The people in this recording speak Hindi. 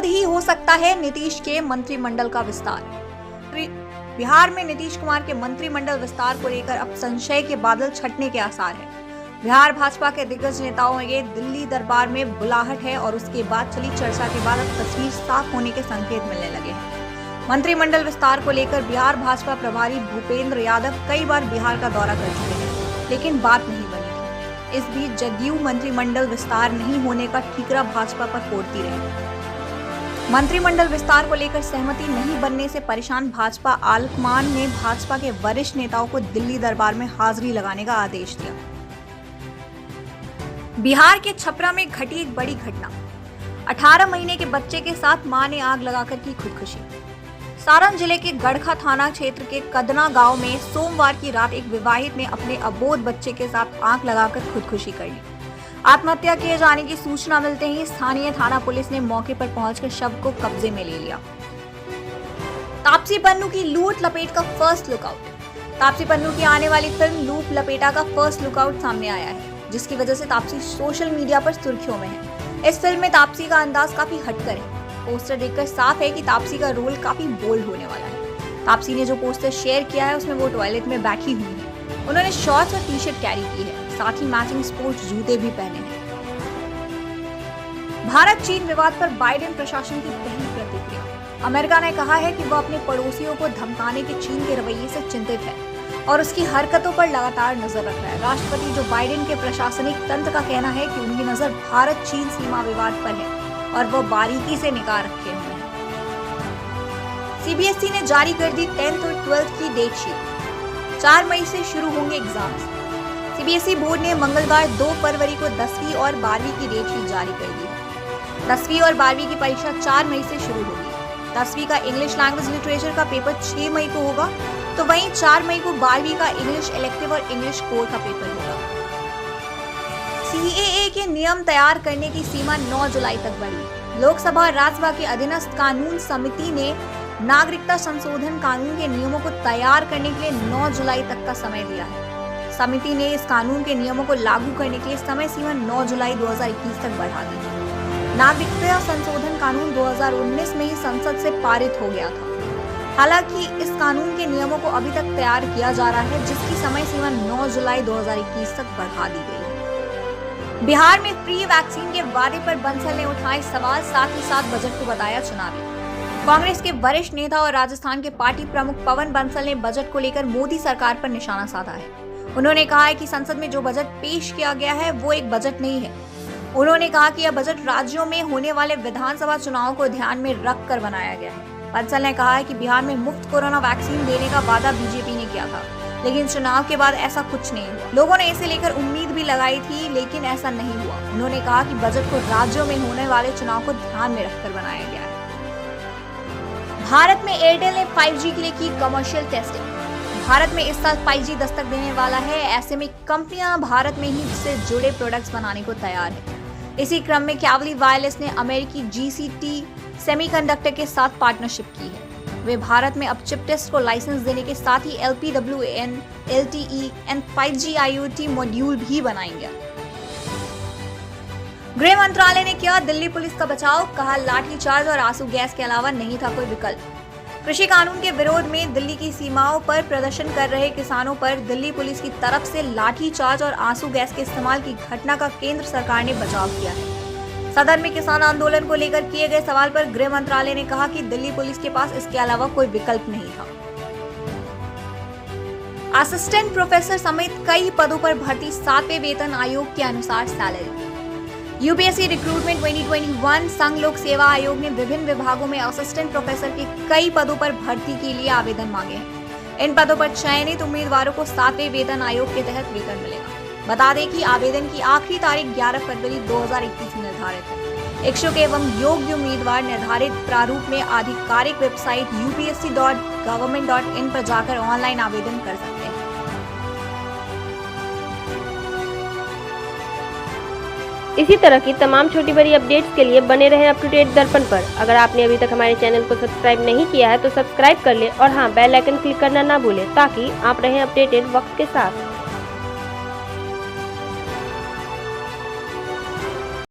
जल्द ही हो सकता है नीतीश के मंत्रिमंडल का विस्तार। बिहार में नीतीश कुमार के मंत्रिमंडल विस्तार को लेकर अब संशय के बादल छटने के आसार हैं। बिहार भाजपा के दिग्गज नेताओं के दिल्ली दरबार में बुलाहट है और उसके बाद चली चर्चा के बाद अब तस्वीर साफ होने के संकेत मिलने लगे हैं। मंत्रिमंडल विस्तार को लेकर बिहार भाजपा प्रभारी भूपेंद्र यादव कई बार बिहार का दौरा कर चुके हैं, लेकिन बात नहीं बनी थी। इस बीच जदयू मंत्रिमंडल विस्तार नहीं होने का ठीकरा भाजपा पर फोड़ती रही। मंत्रिमंडल विस्तार को लेकर सहमति नहीं बनने से परेशान भाजपा आलाकमान ने भाजपा के वरिष्ठ नेताओं को दिल्ली दरबार में हाजिरी लगाने का आदेश दिया। बिहार के छपरा में घटी एक बड़ी घटना। 18 महीने के बच्चे के साथ मां ने आग लगाकर की खुदकुशी। सारण जिले के गड़खा थाना क्षेत्र के कदना गांव में सोमवार की रात एक विवाहित ने अपने अबोध बच्चे के साथ आग लगाकर खुदकुशी कर ली। आत्महत्या किए जाने की सूचना मिलते ही स्थानीय थाना पुलिस ने मौके पर पहुंचकर शव को कब्जे में ले लिया। तापसी पन्नू की लूट लपेट का फर्स्ट लुकआउट। तापसी पन्नू की आने वाली फिल्म लूट लपेटा का फर्स्ट लुकआउट सामने आया है, जिसकी वजह से तापसी सोशल मीडिया पर सुर्खियों में है। इस फिल्म में तापसी का अंदाज काफी हटकर है। पोस्टर देखकर साफ है कि तापसी का रोल काफी बोल्ड होने वाला है। तापसी ने जो पोस्टर शेयर किया है उसमें वो टॉयलेट में बैठी हुई है। उन्होंने शॉर्ट्स और टी-शर्ट कैरी की है, साथ ही मैचिंग स्पोर्ट्स जूते भी पहने हैं। भारत चीन विवाद पर बाइडेन प्रशासन की पहली प्रतिक्रिया। अमेरिका ने कहा है कि वह अपने पड़ोसियों को धमकाने के चीन के रवैये से चिंतित है और उसकी हरकतों पर लगातार नजर रख रहा है। राष्ट्रपति जो बाइडेन के प्रशासनिक तंत्र का कहना है कि उनकी नजर भारत चीन सीमा विवाद पर है और वह बारीकी से निगाह रखे हुए हैं। सीबीएसई ने जारी कर दी 10th और 12th की डेट शीट। 4 मई से शुरू होंगे एग्जाम्स। सीबीएसई बोर्ड ने मंगलवार 2 फरवरी को 10वीं और 12वीं की डेट शीट जारी कर दी है। 10वीं और 12वीं की परीक्षा 4 मई से शुरू होगी। 10वीं का इंग्लिश लैंग्वेज लिटरेचर का पेपर 6 मई को होगा, तो वहीं 4 मई को 12वीं का इंग्लिश इलेक्टिव और इंग्लिश कोर का पेपर होगा। सीएए के नियम तैयार करने की सीमा 9 जुलाई तक बढ़ी। लोकसभा और राज्यसभा की अधीनस्थ कानून समिति ने नागरिकता संशोधन कानून के नियमों को तैयार करने के लिए 9 जुलाई तक का समय दिया है। समिति ने इस कानून के नियमों को लागू करने के लिए समय सीमा 9 जुलाई 2021 तक बढ़ा दी है। नागरिकता संशोधन कानून 2019 में ही संसद से पारित हो गया था। हालांकि इस कानून के नियमों को अभी तक तैयार किया जा रहा है, जिसकी समय सीमा 9 जुलाई 2021 तक बढ़ा दी गई है। बिहार में फ्री वैक्सीन के वादे पर बंसल ने उठाए सवाल, साथ ही साथ बजट को बताया चुनावी। कांग्रेस के वरिष्ठ नेता और राजस्थान के पार्टी प्रमुख पवन बंसल ने बजट को लेकर मोदी सरकार पर निशाना साधा है। उन्होंने कहा है कि संसद में जो बजट पेश किया गया है वो एक बजट नहीं है। उन्होंने कहा कि यह बजट राज्यों में होने वाले विधानसभा चुनाव को ध्यान में रखकर बनाया गया है। बंसल ने कहा है कि बिहार में मुफ्त कोरोना वैक्सीन देने का वादा बीजेपी ने किया था, लेकिन चुनाव के बाद ऐसा कुछ नहीं हुआ। लोगों ने इसे लेकर उम्मीद भी लगाई थी, लेकिन ऐसा नहीं हुआ। उन्होंने कहा कि बजट को राज्यों में होने वाले चुनाव को ध्यान में रखकर बनाया गया है। भारत में एयरटेल ने 5G के लिए की कमर्शियल टेस्टिंग। भारत में इस साल 5G दस्तक देने वाला है। ऐसे में कंपनियां भारत में ही इससे जुड़े प्रोडक्ट्स बनाने को तैयार है। इसी क्रम में कैवली वायरलेस ने अमेरिकी GCT सेमीकंडक्टर के साथ पार्टनरशिप की है। वे भारत में अब चिप टेस्ट को लाइसेंस देने के साथ ही LPWAN, LTE and 5G IoT module भी बनाएंगे। गृह मंत्रालय ने किया दिल्ली पुलिस का बचाव, कहा लाठीचार्ज और आंसू गैस के अलावा नहीं था कोई विकल्प। कृषि कानून के विरोध में दिल्ली की सीमाओं पर प्रदर्शन कर रहे किसानों पर दिल्ली पुलिस की तरफ से लाठीचार्ज और आंसू गैस के इस्तेमाल की घटना का केंद्र सरकार ने बचाव किया है। सदन में किसान आंदोलन को लेकर किए गए सवाल पर गृह मंत्रालय ने कहा कि दिल्ली पुलिस के पास इसके अलावा कोई विकल्प नहीं था। असिस्टेंट प्रोफेसर समेत कई पदों पर भर्ती 7वें वेतन आयोग के अनुसार सैलरी। यूपीएससी रिक्रूटमेंट 2021 संघ लोक सेवा आयोग ने विभिन्न विभागों में असिस्टेंट प्रोफेसर के कई पदों पर भर्ती के लिए आवेदन मांगे हैं। इन पदों पर चयनित उम्मीदवारों को 7वें वेतन आयोग के तहत वेतन मिलेगा। बता दें कि आवेदन की आखिरी तारीख 11 फरवरी 2021 निर्धारित है। इच्छुक एवं योग्य उम्मीदवार निर्धारित प्रारूप में आधिकारिक वेबसाइट upsc.government.in पर जाकर ऑनलाइन आवेदन कर सकते हैं। इसी तरह की तमाम छोटी बड़ी अपडेट्स के लिए बने रहें अप टू डेट दर्पण पर। अगर आपने अभी तक हमारे चैनल को सब्सक्राइब नहीं किया है तो सब्सक्राइब कर लें और हाँ, बेल आइकन क्लिक करना ना भूलें ताकि आप रहें अपडेटेड वक्त के साथ।